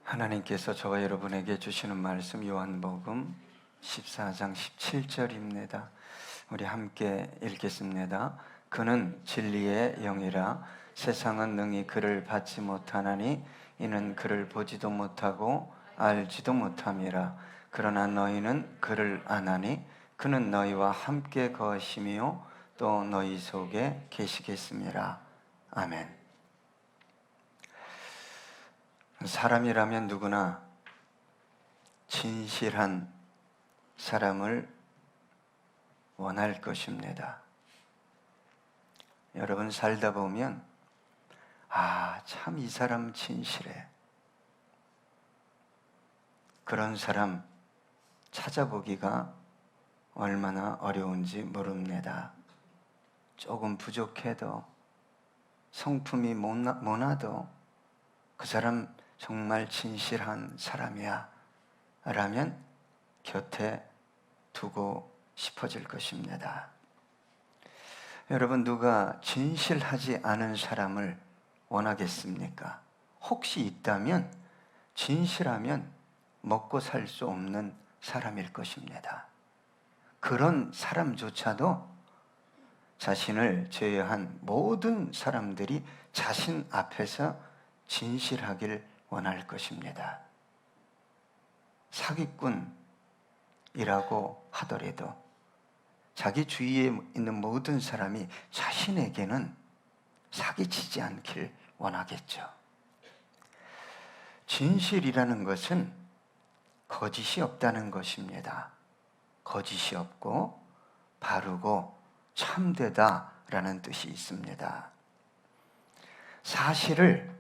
하나님께서 저와 여러분에게 주시는 말씀 요한복음 14장 17절입니다. 우리 함께 읽겠습니다. 그는 진리의 영이라 세상은 능히 그를 받지 못하나니 이는 그를 보지도 못하고 알지도 못함이라. 그러나 너희는 그를 아나니 그는 너희와 함께 거하시며 또 너희 속에 계시겠습니다. 아멘. 사람이라면 누구나 진실한 사람을 원할 것입니다. 여러분 살다 보면 참 이 사람 진실해. 그런 사람 찾아보기가 얼마나 어려운지 모릅니다. 조금 부족해도 성품이 모나도 그 사람 정말 진실한 사람이야 라면 곁에 두고 싶어질 것입니다. 여러분, 누가 진실하지 않은 사람을 원하겠습니까? 혹시 있다면 진실하면 먹고 살 수 없는 사람일 것입니다. 그런 사람조차도 자신을 제외한 모든 사람들이 자신 앞에서 진실하길 원할 것입니다. 사기꾼이라고 하더라도 자기 주위에 있는 모든 사람이 자신에게는 사기치지 않길 원하겠죠. 진실이라는 것은 거짓이 없다는 것입니다. 거짓이 없고 바르고 참되다라는 뜻이 있습니다. 사실을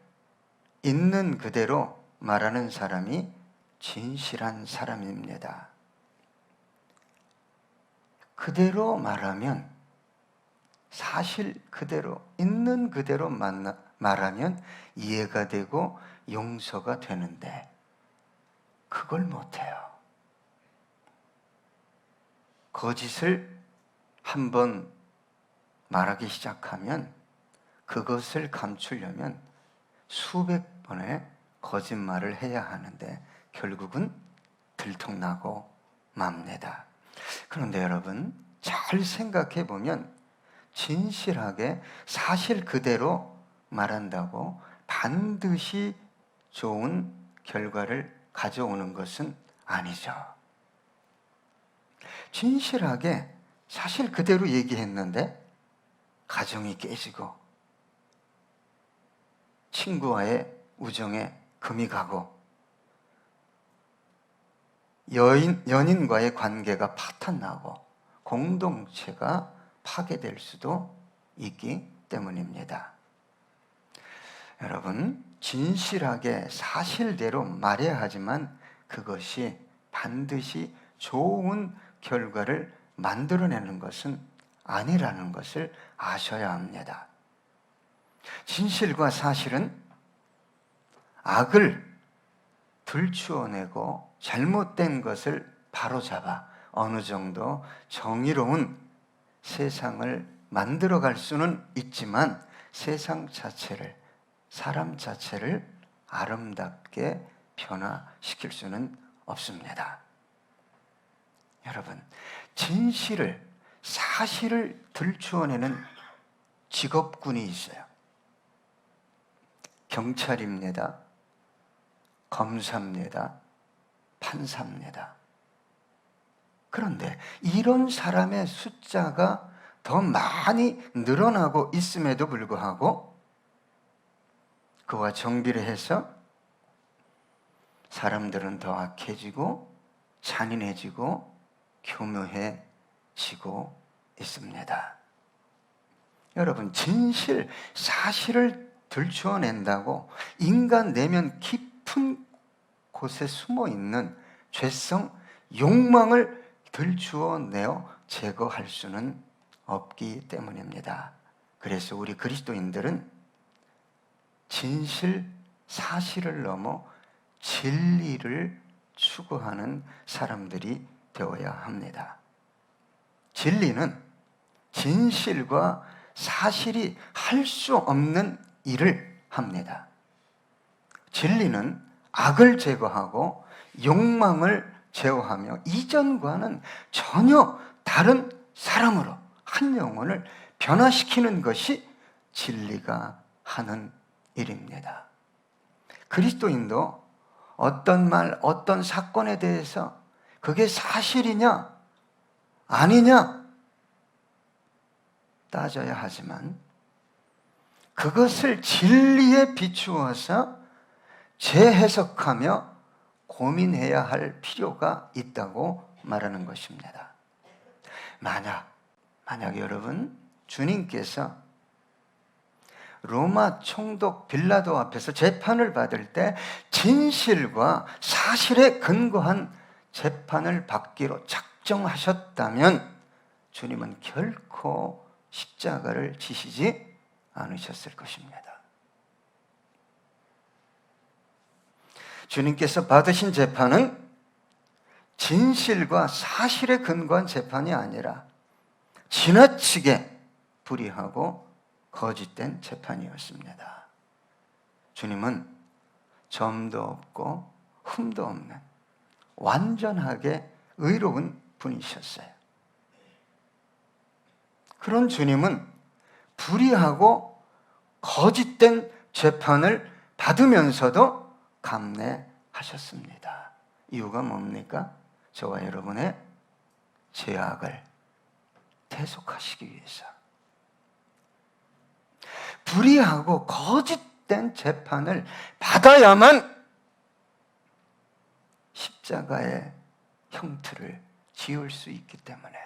있는 그대로 말하는 사람이 진실한 사람입니다. 그대로 말하면, 사실 그대로, 있는 그대로 말하면 이해가 되고 용서가 되는데 그걸 못해요. 거짓을 한번 말하기 시작하면 그것을 감추려면 수백 번의 거짓말을 해야 하는데 결국은 들통나고 맙니다. 그런데 여러분, 잘 생각해 보면 진실하게 사실 그대로 말한다고 반드시 좋은 결과를 가져오는 것은 아니죠. 진실하게 사실 그대로 얘기했는데 가정이 깨지고 친구와의 우정에 금이 가고 연인과의 관계가 파탄나고 공동체가 파괴될 수도 있기 때문입니다. 여러분, 진실하게 사실대로 말해야 하지만 그것이 반드시 좋은 결과를 만들어내는 것은 아니라는 것을 아셔야 합니다. 진실과 사실은 악을 들추어내고 잘못된 것을 바로잡아 어느 정도 정의로운 세상을 만들어갈 수는 있지만 세상 자체를, 사람 자체를 아름답게 변화시킬 수는 없습니다. 여러분, 진실을, 사실을 들추어내는 직업군이 있어요. 경찰입니다. 검사입니다. 판사입니다. 그런데 이런 사람의 숫자가 더 많이 늘어나고 있음에도 불구하고 그와 정비를 해서 사람들은 더 악해지고 잔인해지고 교묘해지고 있습니다. 여러분, 진실, 사실을 들추어낸다고 인간 내면 깊은 곳에 숨어있는 죄성, 욕망을 들추어내어 제거할 수는 없기 때문입니다. 그래서 우리 그리스도인들은 진실, 사실을 넘어 진리를 추구하는 사람들이 되어야 합니다. 진리는 진실과 사실이 할 수 없는 일을 합니다. 진리는 악을 제거하고 욕망을 제어하며 이전과는 전혀 다른 사람으로 한 영혼을 변화시키는 것이 진리가 하는 일입니다. 그리스도인도 어떤 말, 어떤 사건에 대해서 그게 사실이냐 아니냐 따져야 하지만 그것을 진리에 비추어서 재해석하며 고민해야 할 필요가 있다고 말하는 것입니다. 만약 여러분 주님께서 로마 총독 빌라도 앞에서 재판을 받을 때 진실과 사실에 근거한 재판을 받기로 작정하셨다면 주님은 결코 십자가를 지시지 않으셨을 것입니다. 주님께서 받으신 재판은 진실과 사실에 근거한 재판이 아니라 지나치게 불의하고 거짓된 재판이었습니다. 주님은 점도 없고 흠도 없는 완전하게 의로운 분이셨어요. 그런 주님은 불의하고 거짓된 재판을 받으면서도 감내하셨습니다. 이유가 뭡니까? 저와 여러분의 죄악을 대속하시기 위해서. 불의하고 거짓된 재판을 받아야만 십자가의 형틀을 지을 수 있기 때문에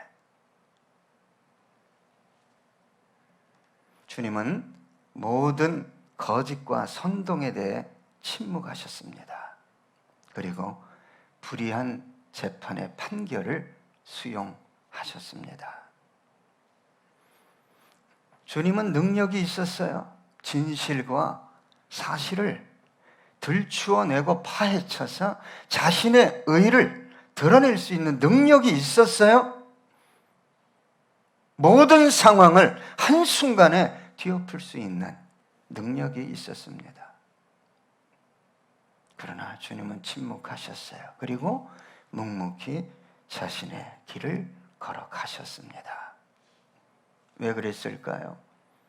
주님은 모든 거짓과 선동에 대해 침묵하셨습니다. 그리고 불의한 재판의 판결을 수용하셨습니다. 주님은 능력이 있었어요. 진실과 사실을 들추어내고 파헤쳐서 자신의 의를 드러낼 수 있는 능력이 있었어요. 모든 상황을 한순간에 뒤엎을 수 있는 능력이 있었습니다. 그러나 주님은 침묵하셨어요. 그리고 묵묵히 자신의 길을 걸어가셨습니다. 왜 그랬을까요?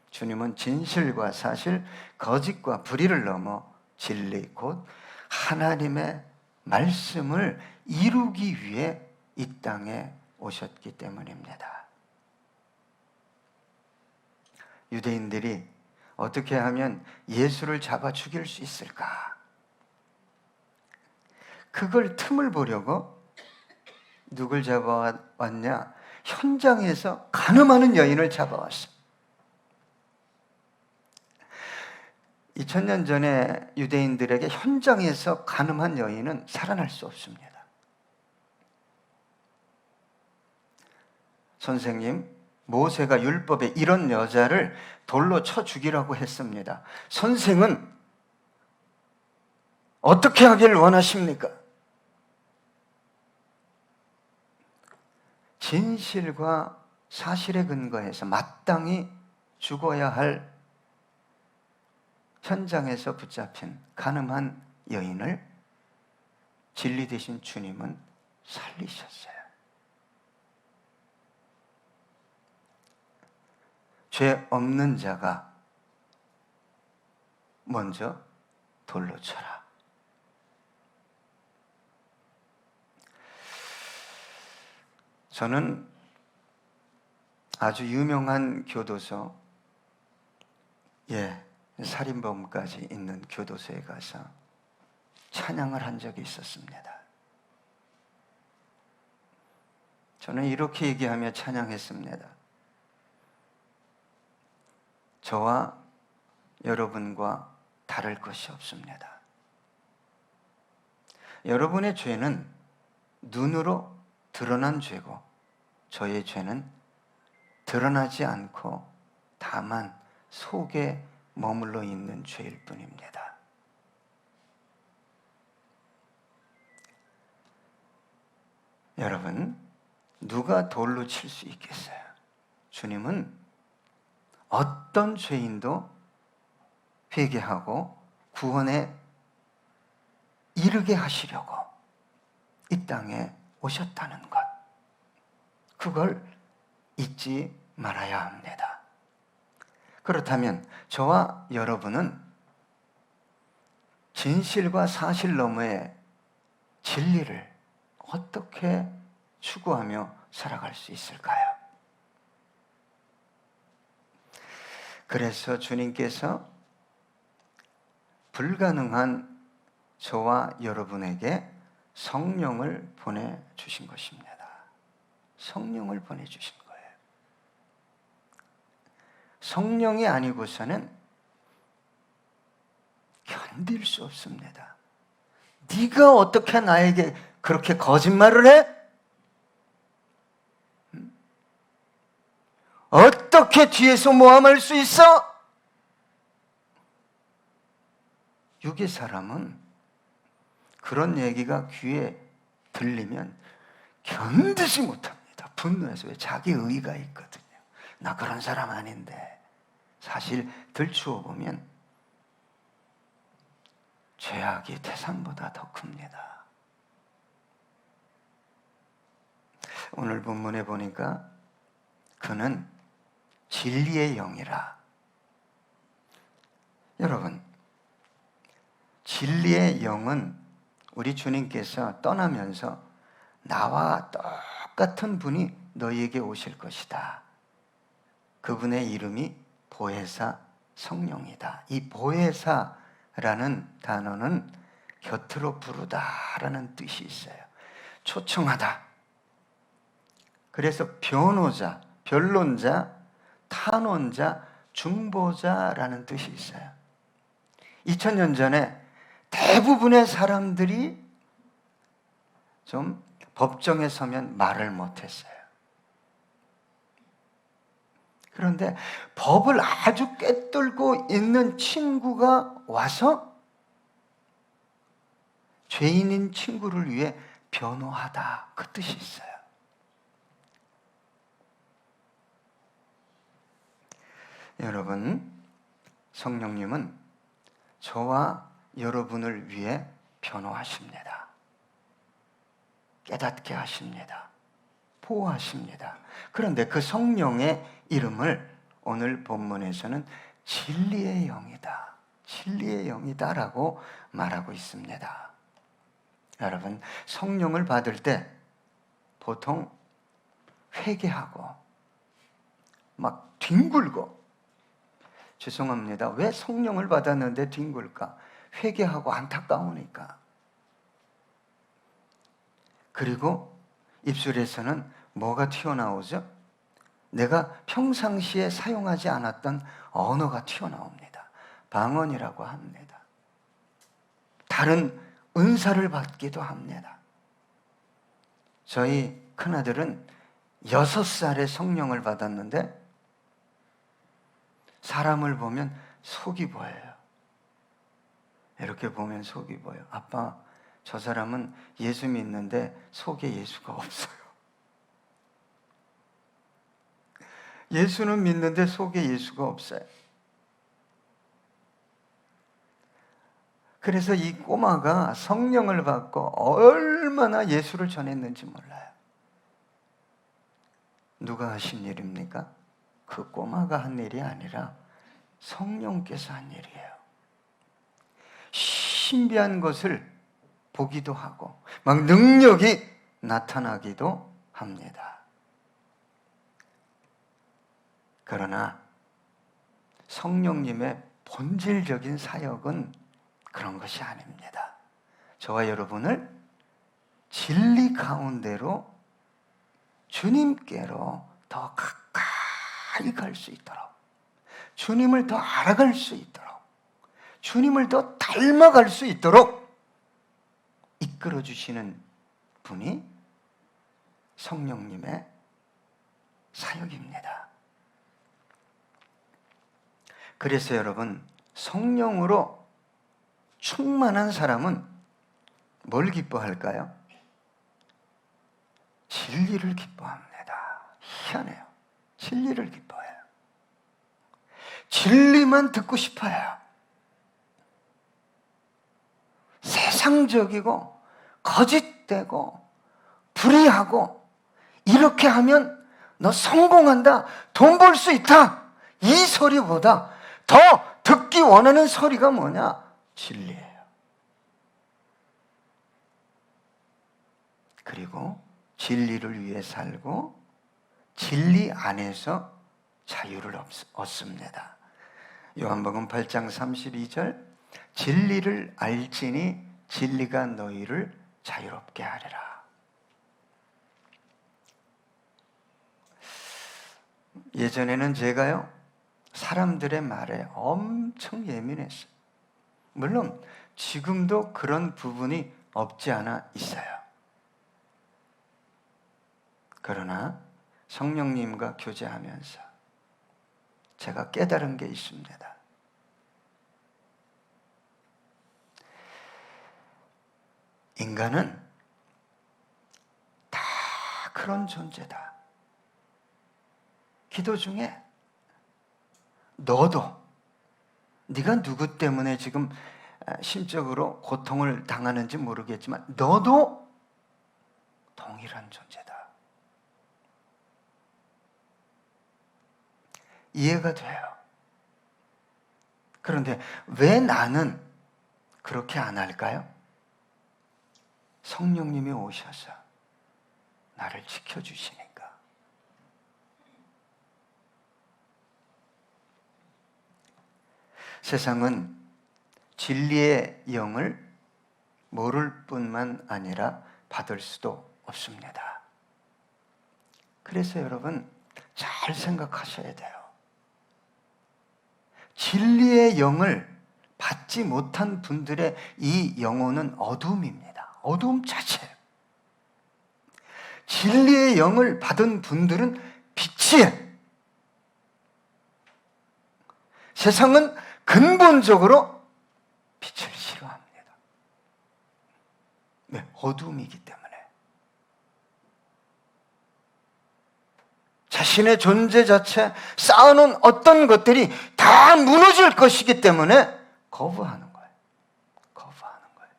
주님은 진실과 사실, 거짓과 불의를 넘어 진리 곧 하나님의 말씀을 이루기 위해 이 땅에 오셨기 때문입니다. 유대인들이 어떻게 하면 예수를 잡아 죽일 수 있을까? 그걸 틈을 보려고 누굴 잡아왔냐? 현장에서 가늠하는 여인을 잡아왔어. 2000년 전에 유대인들에게 현장에서 가늠한 여인은 살아날 수 없습니다. 선생님, 모세가 율법에 이런 여자를 돌로 쳐 죽이라고 했습니다. 선생은 어떻게 하길 원하십니까? 진실과 사실에 근거해서 마땅히 죽어야 할 현장에서 붙잡힌 가늠한 여인을 진리 되신 주님은 살리셨어요. 죄 없는 자가 먼저 돌로 쳐라. 저는 아주 유명한 교도소, 살인범까지 있는 교도소에 가서 찬양을 한 적이 있었습니다. 저는 이렇게 얘기하며 찬양했습니다. 저와 여러분과 다를 것이 없습니다. 여러분의 죄는 눈으로 드러난 죄고 저의 죄는 드러나지 않고 다만 속에 머물러 있는 죄일 뿐입니다. 여러분, 누가 돌로 칠 수 있겠어요? 주님은 어떤 죄인도 회개하고 구원의 이르게 하시려고 이 땅에 오셨다는 것, 그걸 잊지 말아야 합니다. 그렇다면 저와 여러분은 진실과 사실 너머의 진리를 어떻게 추구하며 살아갈 수 있을까요? 그래서 주님께서 불가능한 저와 여러분에게 성령을 보내주신 것입니다. 성령을 보내주신 거예요. 성령이 아니고서는 견딜 수 없습니다. 네가 어떻게 나에게 그렇게 거짓말을 해? 어떻게 뒤에서 모함할 수 있어? 육의 사람은 그런 얘기가 귀에 들리면 견디지 못합니다. 분노해서. 왜? 자기 의의가 있거든요. 나 그런 사람 아닌데. 사실 들추어 보면 죄악이 태산보다 더 큽니다. 오늘 본문에 보니까 그는 진리의 영이라. 여러분, 진리의 영은 우리 주님께서 떠나면서 나와 똑같은 분이 너희에게 오실 것이다. 그분의 이름이 보혜사 성령이다. 이 보혜사라는 단어는 곁으로 부르다라는 뜻이 있어요. 초청하다. 그래서 변호자, 변론자, 탄원자, 중보자라는 뜻이 있어요. 2000년 전에 대부분의 사람들이 좀 법정에 서면 말을 못했어요. 그런데 법을 아주 꿰뚫고 있는 친구가 와서 죄인인 친구를 위해 변호하다, 그 뜻이 있어요. 여러분, 성령님은 저와 여러분을 위해 변호하십니다. 깨닫게 하십니다. 보호하십니다. 그런데 그 성령의 이름을 오늘 본문에서는 진리의 영이다, 진리의 영이다라고 말하고 있습니다. 여러분, 성령을 받을 때 보통 회개하고 막 뒹굴고, 죄송합니다. 왜 성령을 받았는데 뒹굴까? 회개하고 안타까우니까. 그리고 입술에서는 뭐가 튀어나오죠? 내가 평상시에 사용하지 않았던 언어가 튀어나옵니다. 방언이라고 합니다. 다른 은사를 받기도 합니다. 저희 큰아들은 6살에 성령을 받았는데 사람을 보면 속이 보여요. 이렇게 보면 속이 보여요. 아빠, 저 사람은 예수 믿는데 속에 예수가 없어요. 예수는 믿는데 속에 예수가 없어요. 그래서 이 꼬마가 성령을 받고 얼마나 예수를 전했는지 몰라요. 누가 하신 일입니까? 그 꼬마가 한 일이 아니라 성령께서 한 일이에요. 신비한 것을 보기도 하고 막 능력이 나타나기도 합니다. 그러나 성령님의 본질적인 사역은 그런 것이 아닙니다. 저와 여러분을 진리 가운데로 주님께로 더 가까이 갈 수 있도록, 주님을 더 알아갈 수 있도록, 주님을 더 닮아갈 수 있도록 이끌어 주시는 분이 성령님의 사역입니다. 그래서 여러분, 성령으로 충만한 사람은 뭘 기뻐할까요? 진리를 기뻐합니다. 희한해요. 진리를 기뻐해요. 진리만 듣고 싶어요. 세상적이고 거짓되고 불의하고 이렇게 하면 너 성공한다, 돈 벌 수 있다, 이 소리보다 더 듣기 원하는 소리가 뭐냐? 진리예요. 그리고 진리를 위해 살고 진리 안에서 자유를 얻습니다. 요한복음 8장 32절, 진리를 알지니 진리가 너희를 자유롭게 하리라. 예전에는 제가요, 사람들의 말에 엄청 예민했어요. 물론 지금도 그런 부분이 없지 않아 있어요. 그러나 성령님과 교제하면서 제가 깨달은 게 있습니다. 인간은 다 그런 존재다. 기도 중에 너도 네가 누구 때문에 지금 심적으로 고통을 당하는지 모르겠지만 너도 동일한 존재다. 이해가 돼요. 그런데 왜 나는 그렇게 안 할까요? 성령님이 오셔서 나를 지켜주시니까. 세상은 진리의 영을 모를 뿐만 아니라 받을 수도 없습니다. 그래서 여러분 잘 생각하셔야 돼요. 진리의 영을 받지 못한 분들의 이 영혼은 어둠입니다. 어둠 자체예요. 진리의 영을 받은 분들은 빛이에요. 세상은 근본적으로 빛을 싫어합니다. 왜? 어둠이기 때문에. 자신의 존재 자체, 쌓아놓은 어떤 것들이 다 무너질 것이기 때문에 거부하는 거예요. 거부하는 거예요.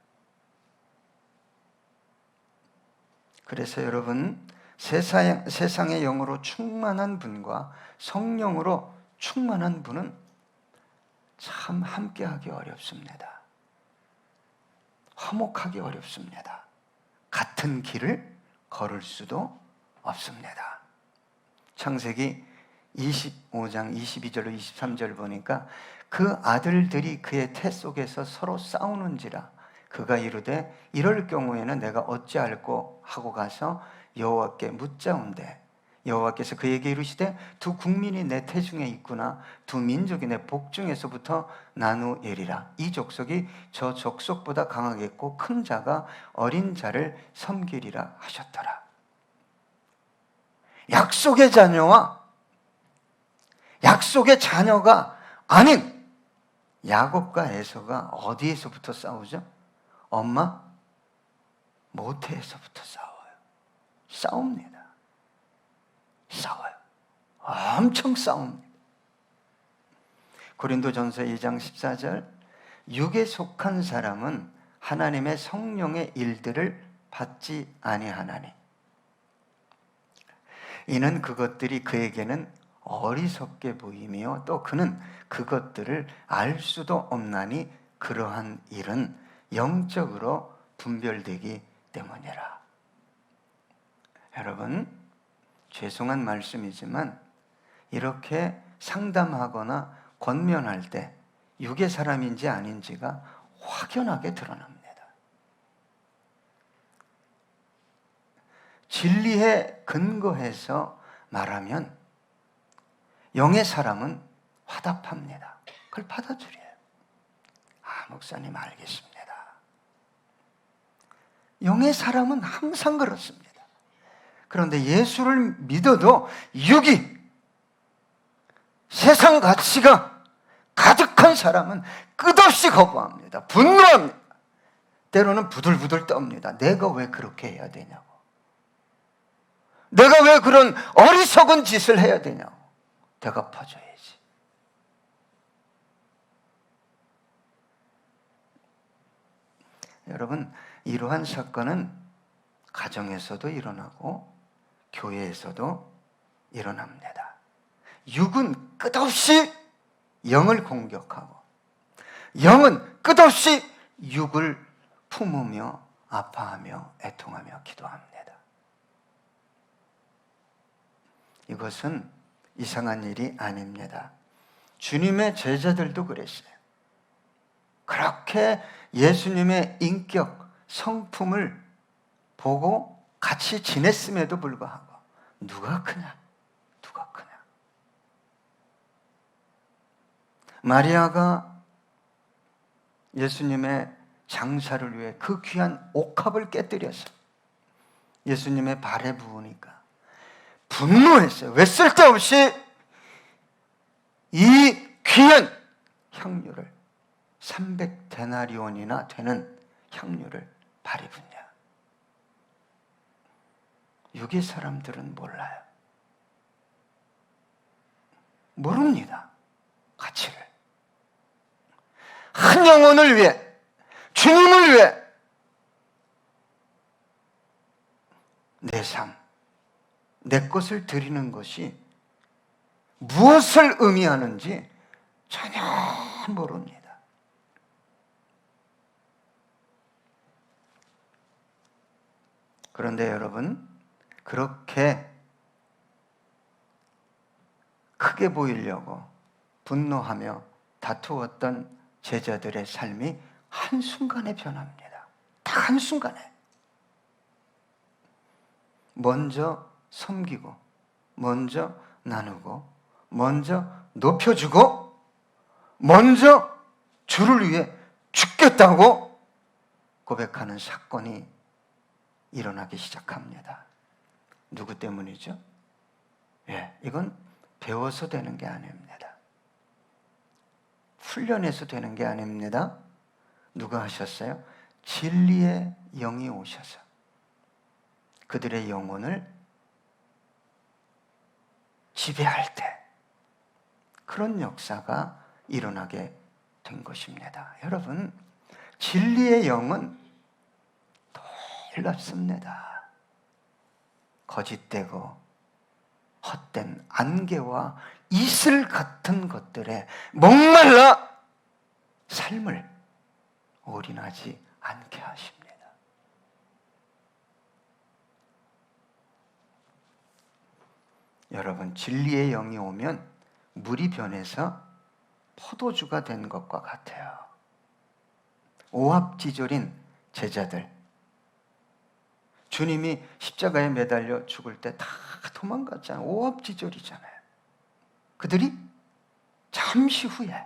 그래서 여러분, 세상의 영으로 충만한 분과 성령으로 충만한 분은 참 함께하기 어렵습니다. 화목하기 어렵습니다. 같은 길을 걸을 수도 없습니다. 창세기 25장 22절로 23절 보니까 그 아들들이 그의 태 속에서 서로 싸우는지라 그가 이르되 이럴 경우에는 내가 어찌할꼬 하고 가서 여호와께 묻자온대 여호와께서 그에게 이르시되 두 국민이 내 태중에 있구나 두 민족이 내 복중에서부터 나누리라 이 족속이 저 족속보다 강하겠고 큰 자가 어린 자를 섬기리라 하셨더라. 약속의 자녀와 약속의 자녀가 아닌 야곱과 에서가 어디에서부터 싸우죠? 엄마 모태에서부터 싸워요. 싸웁니다. 싸워요. 엄청 싸웁니다. 고린도전서 2장 14절 육에 속한 사람은 하나님의 성령의 일들을 받지 아니하나니 이는 그것들이 그에게는 어리석게 보이며 또 그는 그것들을 알 수도 없나니 그러한 일은 영적으로 분별되기 때문이라. 여러분 죄송한 말씀이지만 이렇게 상담하거나 권면할 때 육의 사람인지 아닌지가 확연하게 드러납니다. 진리에 근거해서 말하면 영의 사람은 화답합니다. 그걸 받아들여요. 아, 목사님 알겠습니다. 영의 사람은 항상 그렇습니다. 그런데 예수를 믿어도 육이 세상 가치가 가득한 사람은 끝없이 거부합니다. 분노합니다. 때로는 부들부들 떱니다. 내가 왜 그렇게 해야 되냐고. 내가 왜 그런 어리석은 짓을 해야 되냐고. 대갚아줘야지. 여러분, 이러한 사건은 가정에서도 일어나고 교회에서도 일어납니다. 육은 끝없이 영을 공격하고 영은 끝없이 육을 품으며 아파하며 애통하며 기도합니다. 이것은 이상한 일이 아닙니다. 주님의 제자들도 그랬어요. 그렇게 예수님의 인격, 성품을 보고 같이 지냈음에도 불구하고 누가 크냐? 누가 크냐? 마리아가 예수님의 장사를 위해 그 귀한 옥합을 깨뜨려서 예수님의 발에 부으니까 분노했어요. 왜 쓸데없이 이 귀한 향유를 300데나리온이나 되는 향유를 발에 붓냐? 육의 사람들은 몰라요. 모릅니다. 가치를. 한 영혼을 위해, 주님을 위해 내 삶, 내 것을 드리는 것이 무엇을 의미하는지 전혀 모릅니다. 그런데 여러분, 그렇게 크게 보이려고 분노하며 다투었던 제자들의 삶이 한순간에 변합니다. 딱 한순간에. 먼저 섬기고, 먼저 나누고, 먼저 높여주고, 먼저 주를 위해 죽겠다고 고백하는 사건이 일어나기 시작합니다. 누구 때문이죠? 이건 배워서 되는 게 아닙니다. 훈련해서 되는 게 아닙니다. 누가 하셨어요? 진리의 영이 오셔서 그들의 영혼을 지배할 때 그런 역사가 일어나게 된 것입니다. 여러분, 진리의 영은 놀랍습니다. 거짓되고 헛된 안개와 이슬 같은 것들에 목말라 삶을 올인하지 않게 하십니다. 여러분, 진리의 영이 오면 물이 변해서 포도주가 된 것과 같아요. 오합지졸인 제자들, 주님이 십자가에 매달려 죽을 때 다 도망갔잖아요. 오합지졸이잖아요. 그들이 잠시 후에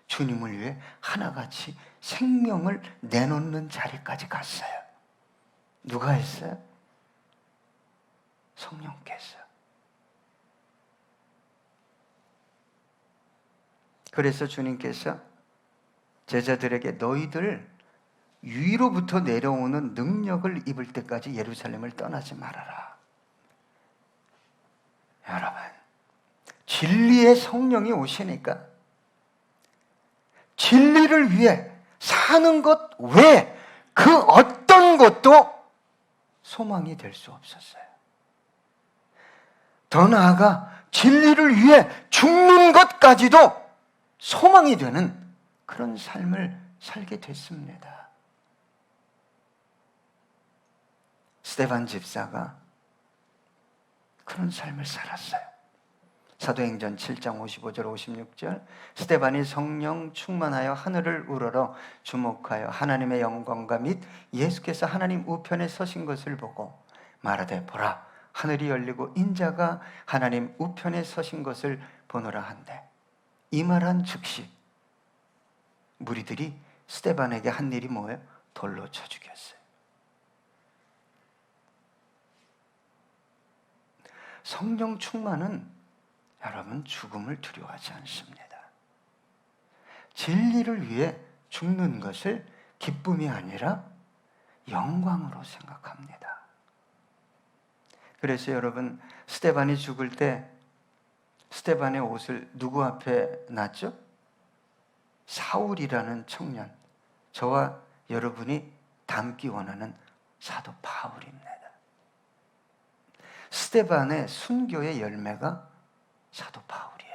주님을 위해 하나같이 생명을 내놓는 자리까지 갔어요. 누가 했어요? 성령께서. 그래서 주님께서 제자들에게 너희들 위로부터 내려오는 능력을 입을 때까지 예루살렘을 떠나지 말아라. 여러분, 진리의 성령이 오시니까 진리를 위해 사는 것 외에 그 어떤 것도 소망이 될 수 없었어요. 더 나아가 진리를 위해 죽는 것까지도 소망이 되는 그런 삶을 살게 됐습니다. 스데반 집사가 그런 삶을 살았어요. 사도행전 7장 55절 56절 스데반이 성령 충만하여 하늘을 우러러 주목하여 하나님의 영광과 및 예수께서 하나님 우편에 서신 것을 보고 말하되 보라 하늘이 열리고 인자가 하나님 우편에 서신 것을 보노라 한대. 이 말한 즉시 무리들이 스데반에게 한 일이 뭐예요? 돌로 쳐 죽였어요. 성령 충만은 여러분 죽음을 두려워하지 않습니다. 진리를 위해 죽는 것을 기쁨이 아니라 영광으로 생각합니다. 그래서 여러분 스데반이 죽을 때 스데반의 옷을 누구 앞에 놨죠? 사울이라는 청년, 저와 여러분이 담기 원하는 사도 바울입니다. 스데반의 순교의 열매가 사도 바울이에요.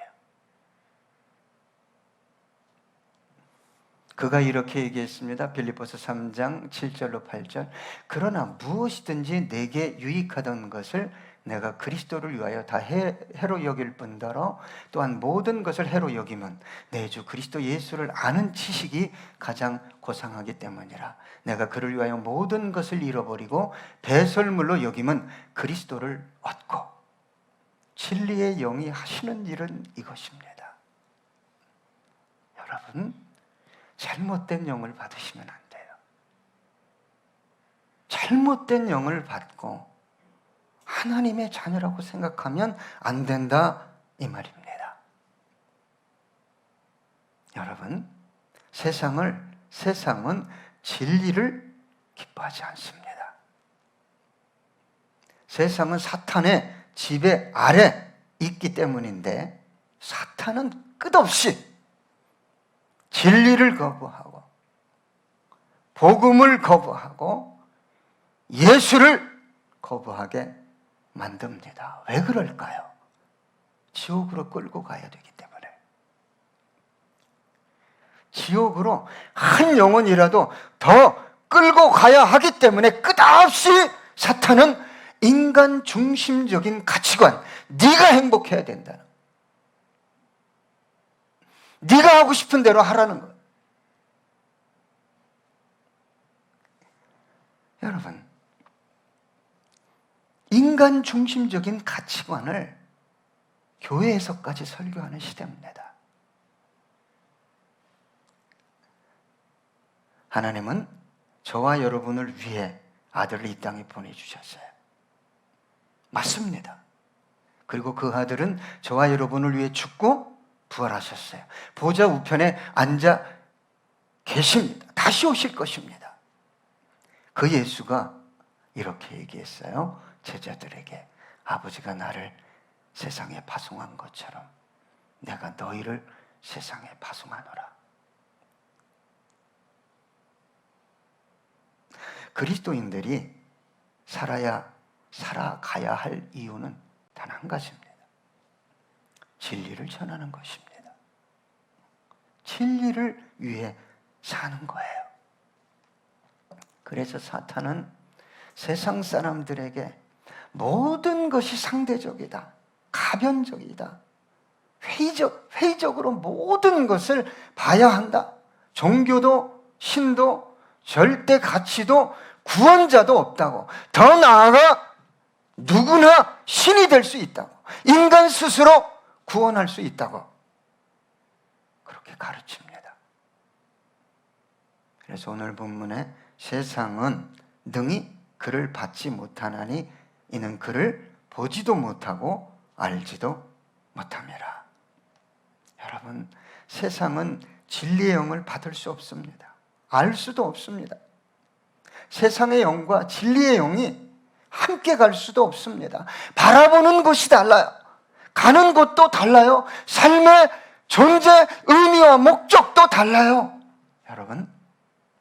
그가 이렇게 얘기했습니다. 빌립보서 3장 7절로 8절. 그러나 무엇이든지 내게 유익하던 것을 내가 그리스도를 위하여 다 해로 여길 뿐더러 또한 모든 것을 해로 여기면 내 주 그리스도 예수를 아는 지식이 가장 고상하기 때문이라. 내가 그를 위하여 모든 것을 잃어버리고 배설물로 여기면 그리스도를 얻고. 진리의 영이 하시는 일은 이것입니다. 여러분, 잘못된 영을 받으시면 안 돼요. 잘못된 영을 받고 하나님의 자녀라고 생각하면 안 된다, 이 말입니다. 여러분, 세상은 진리를 기뻐하지 않습니다. 세상은 사탄의 지배 아래 있기 때문인데, 사탄은 끝없이 진리를 거부하고 복음을 거부하고 예수를 거부하게 만듭니다. 왜 그럴까요? 지옥으로 끌고 가야 되기 때문에. 지옥으로 한 영혼이라도 더 끌고 가야 하기 때문에 끝없이 사탄은 인간 중심적인 가치관, 네가 행복해야 된다는, 네가 하고 싶은 대로 하라는 거예요. 여러분, 인간 중심적인 가치관을 교회에서까지 설교하는 시대입니다. 하나님은 저와 여러분을 위해 아들을 이 땅에 보내주셨어요. 맞습니다. 그리고 그 아들은 저와 여러분을 위해 죽고 부활하셨어요. 보좌 우편에 앉아 계십니다. 다시 오실 것입니다. 그 예수가 이렇게 얘기했어요. 제자들에게, 아버지가 나를 세상에 파송한 것처럼 내가 너희를 세상에 파송하노라. 그리스도인들이 살아가야 할 이유는 단 한 가지입니다. 진리를 전하는 것입니다. 진리를 위해 사는 거예요. 그래서 사탄은 세상 사람들에게 모든 것이 상대적이다, 가변적이다, 회의적으로 모든 것을 봐야 한다. 종교도 신도 절대 가치도 구원자도 없다고, 더 나아가 누구나 신이 될 수 있다고, 인간 스스로 구원할 수 있다고 그렇게 가르칩니다. 그래서 오늘 본문에 세상은 능히 그를 받지 못하나니 이는 그를 보지도 못하고 알지도 못함이라. 여러분, 세상은 진리의 영을 받을 수 없습니다. 알 수도 없습니다. 세상의 영과 진리의 영이 함께 갈 수도 없습니다. 바라보는 것이 달라요. 가는 곳도 달라요. 삶의 존재, 의미와 목적도 달라요. 여러분,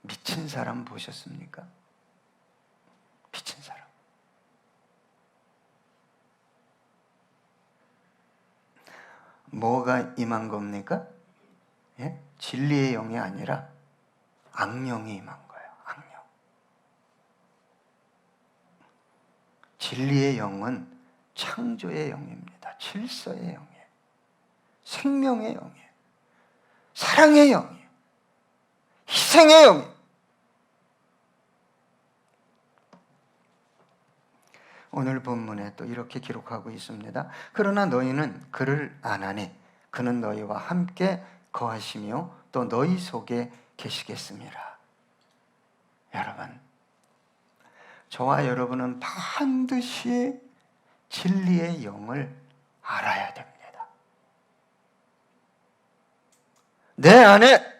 미친 사람 보셨습니까? 미친 사람. 뭐가 임한 겁니까? 예? 진리의 영이 아니라 악령이 임한 거예요. 악령. 진리의 영은 창조의 영입니다. 질서의 영이에요. 생명의 영이에요. 사랑의 영이에요. 희생의 영이에요. 오늘 본문에 또 이렇게 기록하고 있습니다. 그러나 너희는 그를 아나니 그는 너희와 함께 거하시며 또 너희 속에 계시겠습니다. 여러분, 저와 여러분은 반드시 진리의 영을 알아야 됩니다. 내 안에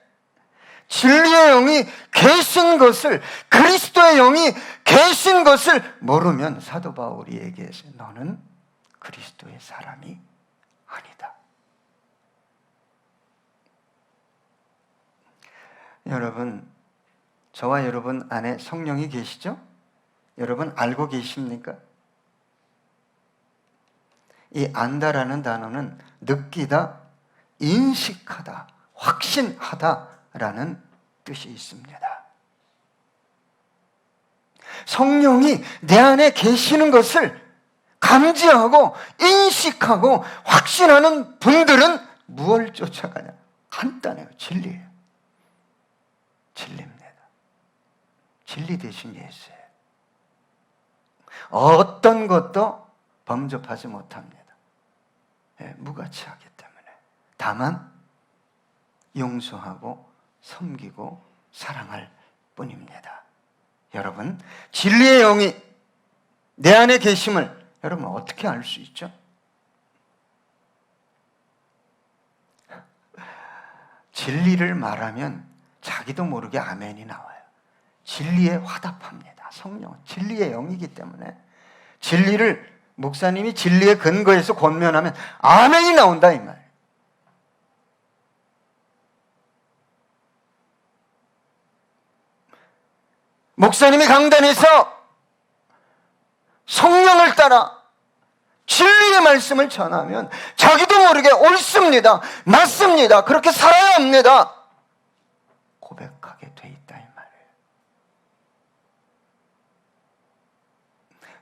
진리의 영이 계신 것을, 그리스도의 영이 계신 것을 모르면 사도 바울이 얘기했어요. 너는 그리스도의 사람이 아니다. 여러분, 저와 여러분 안에 성령이 계시죠? 여러분 알고 계십니까? 이 안다라는 단어는 느끼다, 인식하다, 확신하다라는 뜻이 있습니다. 성령이 내 안에 계시는 것을 감지하고 인식하고 확신하는 분들은 무엇을 쫓아가냐? 간단해요. 진리예요. 진리입니다. 진리 대신 예수예요. 어떤 것도 범접하지 못합니다. 무가치하기 때문에. 다만 용서하고 섬기고 사랑할 뿐입니다. 여러분, 진리의 영이 내 안에 계심을 여러분 어떻게 알 수 있죠? 진리를 말하면 자기도 모르게 아멘이 나와요. 진리에 화답합니다. 성령은 진리의 영이기 때문에 진리를 목사님이 진리의 근거에서 권면하면 아멘이 나온다 이 말. 목사님이 강단에서 성령을 따라 진리의 말씀을 전하면 자기도 모르게 옳습니다, 맞습니다, 그렇게 살아야 합니다 고백하게 돼 있다 이 말이에요.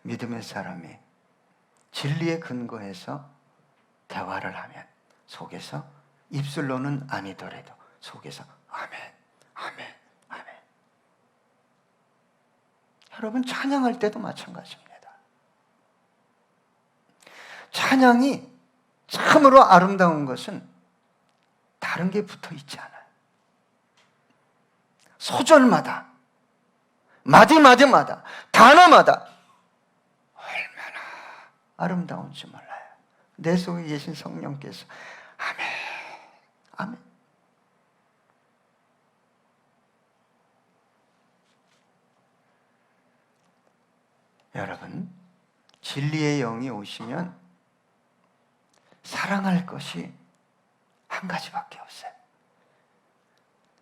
믿음의 사람이 진리의 근거에서 대화를 하면 속에서, 입술로는 아니더라도 속에서 아멘, 아멘, 아멘. 여러분, 찬양할 때도 마찬가지입니다. 찬양이 참으로 아름다운 것은 다른 게 붙어 있지 않아요. 소절마다, 마디마디마다, 단어마다 얼마나 아름다운지 몰라요. 내 속에 계신 성령께서 아멘, 아멘. 여러분, 진리의 영이 오시면 사랑할 것이 한 가지밖에 없어요.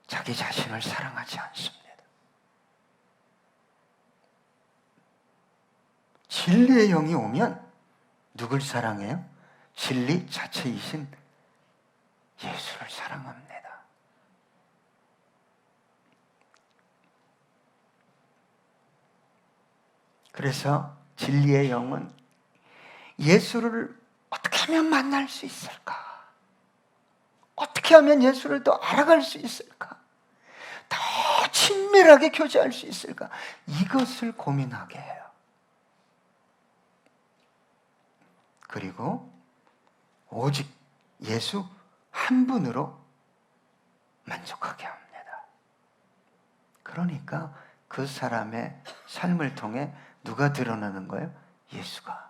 자기 자신을 사랑하지 않습니다. 진리의 영이 오면 누굴 사랑해요? 진리 자체이신 예수를 사랑합니다. 그래서 진리의 영은 예수를 어떻게 하면 만날 수 있을까? 어떻게 하면 예수를 더 알아갈 수 있을까? 더 친밀하게 교제할 수 있을까? 이것을 고민하게 해요. 그리고 오직 예수 한 분으로 만족하게 합니다. 그러니까 그 사람의 삶을 통해 누가 드러나는 거예요? 예수가.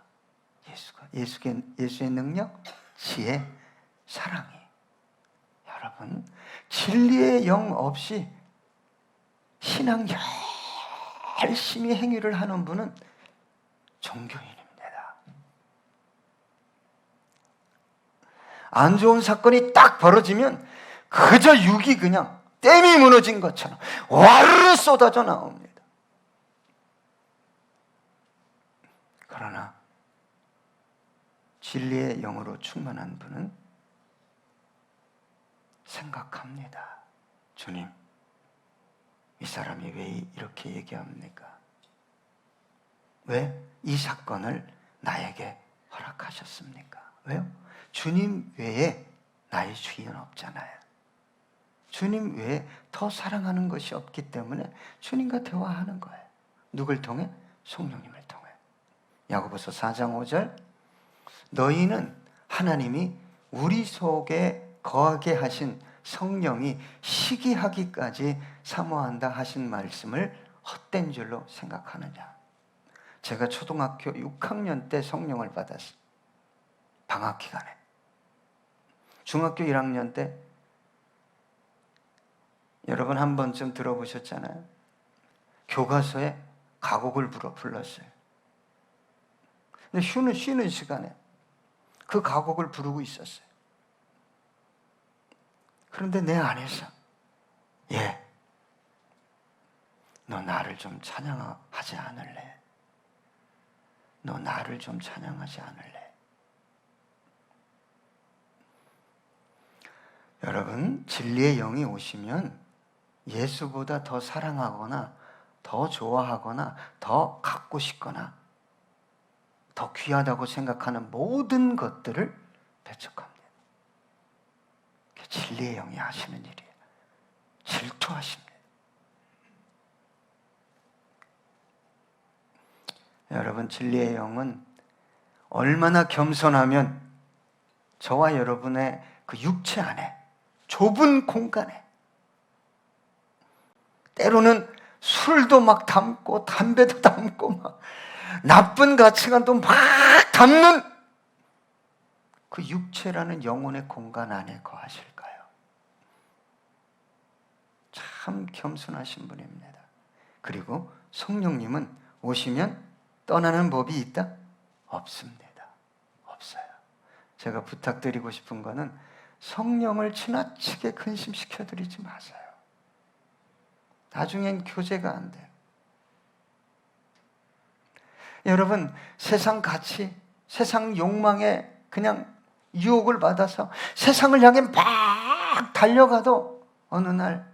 예수의 능력, 지혜, 사랑이. 여러분, 진리의 영 없이 신앙 열심히 행위를 하는 분은 종교인입니다. 안 좋은 사건이 딱 벌어지면 그저 육이 그냥 댐이 무너진 것처럼 와르르 쏟아져 나옵니다. 그러나 진리의 영으로 충만한 분은 생각합니다. 주님, 이 사람이 왜 이렇게 얘기합니까? 왜 이 사건을 나에게 허락하셨습니까? 왜요? 주님 외에 나의 주인 없잖아요. 주님 외에 더 사랑하는 것이 없기 때문에 주님과 대화하는 거예요. 누굴 통해? 성령님을 통해. 야고보서 4장 5절, 너희는 하나님이 우리 속에 거하게 하신 성령이 시기하기까지 사모한다 하신 말씀을 헛된 줄로 생각하느냐. 제가 초등학교 6학년 때 성령을 받았어요. 방학 기간에. 중학교 1학년 때 여러분 한 번쯤 들어보셨잖아요. 교과서에 가곡을 불렀어요. 근데 쉬는 시간에 그 가곡을 부르고 있었어요. 그런데 내 안에서 너 나를 좀 찬양하지 않을래? 너 나를 좀 찬양하지 않을래? 여러분, 진리의 영이 오시면 예수보다 더 사랑하거나 더 좋아하거나 더 갖고 싶거나 더 귀하다고 생각하는 모든 것들을 배척합니다. 그게 진리의 영이 하시는 일이에요. 질투하십니다. 여러분, 진리의 영은 얼마나 겸손하면 저와 여러분의 그 육체 안에, 좁은 공간에, 때로는 술도 막 담고 담배도 담고 막 나쁜 가치관도 막 담는 그 육체라는 영혼의 공간 안에 거하실까요? 참 겸손하신 분입니다. 그리고 성령님은 오시면 떠나는 법이 있다? 없습니다. 없어요. 제가 부탁드리고 싶은 거는 성령을 지나치게 근심시켜 드리지 마세요. 나중엔 교제가 안 돼요. 여러분, 세상 가치, 세상 욕망에 그냥 유혹을 받아서 세상을 향해 막 달려가도 어느 날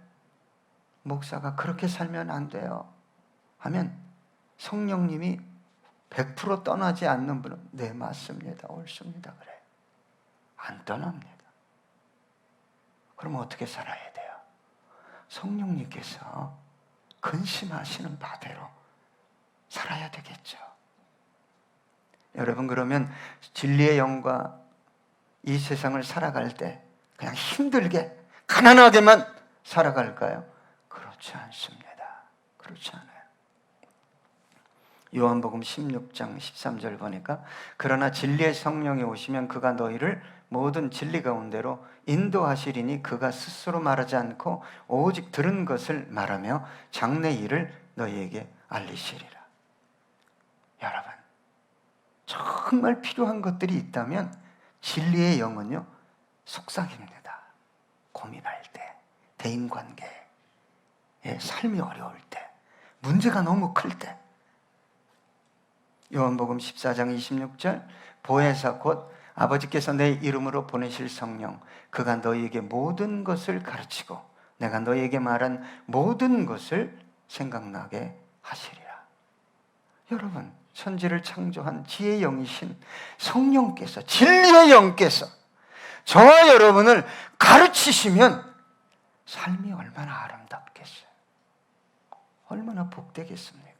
목사가 그렇게 살면 안 돼요 하면 성령님이 100% 떠나지 않는 분은 네, 맞습니다, 옳습니다, 그래. 안 떠납니다. 그럼 어떻게 살아야 돼요? 성령님께서 근심하시는 바대로 살아야 되겠죠. 여러분, 그러면 진리의 영과 이 세상을 살아갈 때 그냥 힘들게 가난하게만 살아갈까요? 그렇지 않습니다. 그렇지 않아요. 요한복음 16장 13절 보니까 그러나 진리의 성령이 오시면 그가 너희를 모든 진리 가운데로 인도하시리니 그가 스스로 말하지 않고 오직 들은 것을 말하며 장래 일을 너희에게 알리시리라. 여러분, 정말 필요한 것들이 있다면 진리의 영은요, 속삭입니다. 고민할 때, 대인관계, 삶이 어려울 때, 문제가 너무 클 때. 요한복음 14장 26절 보혜사 곧 아버지께서 내 이름으로 보내실 성령 그가 너희에게 모든 것을 가르치고 내가 너희에게 말한 모든 것을 생각나게 하시리라. 여러분, 천지를 창조한 지혜의 영이신 성령께서, 진리의 영께서 저와 여러분을 가르치시면 삶이 얼마나 아름답겠어요. 얼마나 복되겠습니까?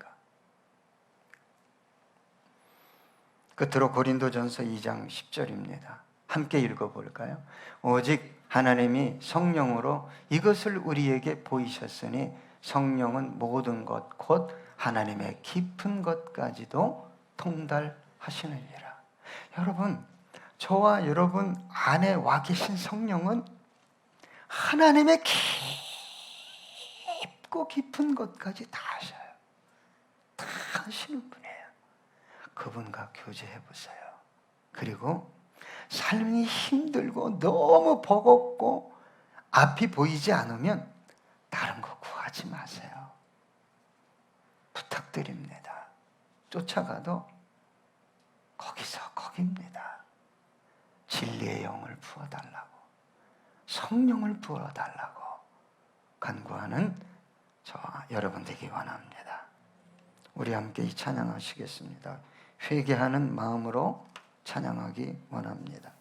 끝으로 고린도전서 2장 10절입니다. 함께 읽어볼까요? 오직 하나님이 성령으로 이것을 우리에게 보이셨으니 성령은 모든 것 곧 하나님의 깊은 것까지도 통달하시느니라. 여러분, 저와 여러분 안에 와 계신 성령은 하나님의 깊고 깊은 것까지 다 아셔요. 다 아시는 분이에요. 그분과 교제해 보세요. 그리고 삶이 힘들고 너무 버겁고 앞이 보이지 않으면 다른 거 구하지 마세요. 부탁드립니다. 쫓아가도 거기서 거기입니다. 진리의 영을 부어달라고, 성령을 부어달라고 간구하는 저와 여러분 되기 원합니다. 우리 함께 이 찬양하시겠습니다. 회개하는 마음으로 찬양하기 원합니다.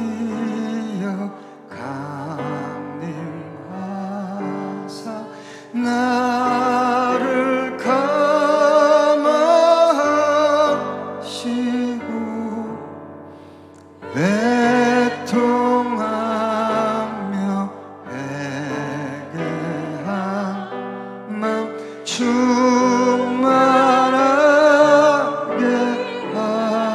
성령이여 강림하사 나를 감화하시고 애통하며 회개한 마음 충만하게 하소서.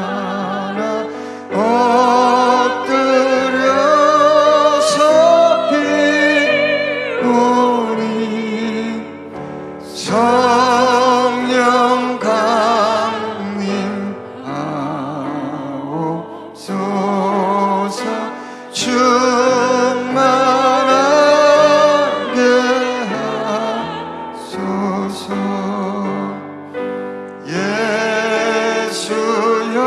연약하나 엎드려서 비오니 성령 강림하옵소서 충만하게 하소서 예수여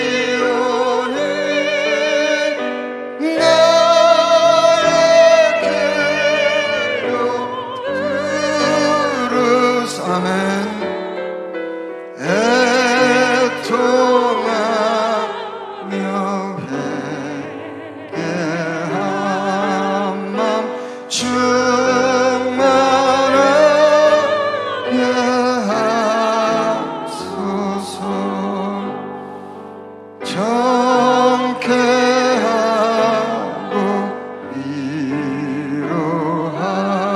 비오니 나에게로 들으사면 애통하며 회개한 맘 충만하게 하소서 정케하고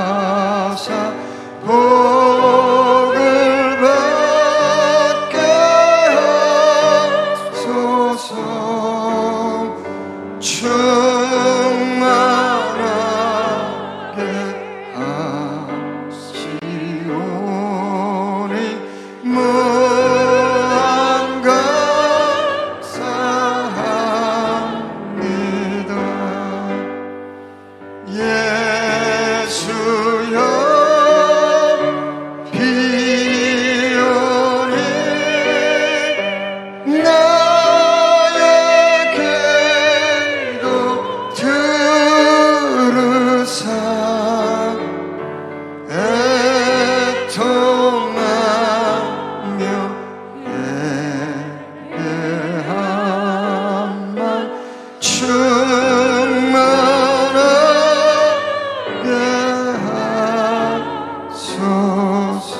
위로하사 복을 받게 하소서 충만하게 하시오니 무한 감사합니다 예수여 비오니 나에게도 들으사 애통하며 회개한 맘 충만하게 하소서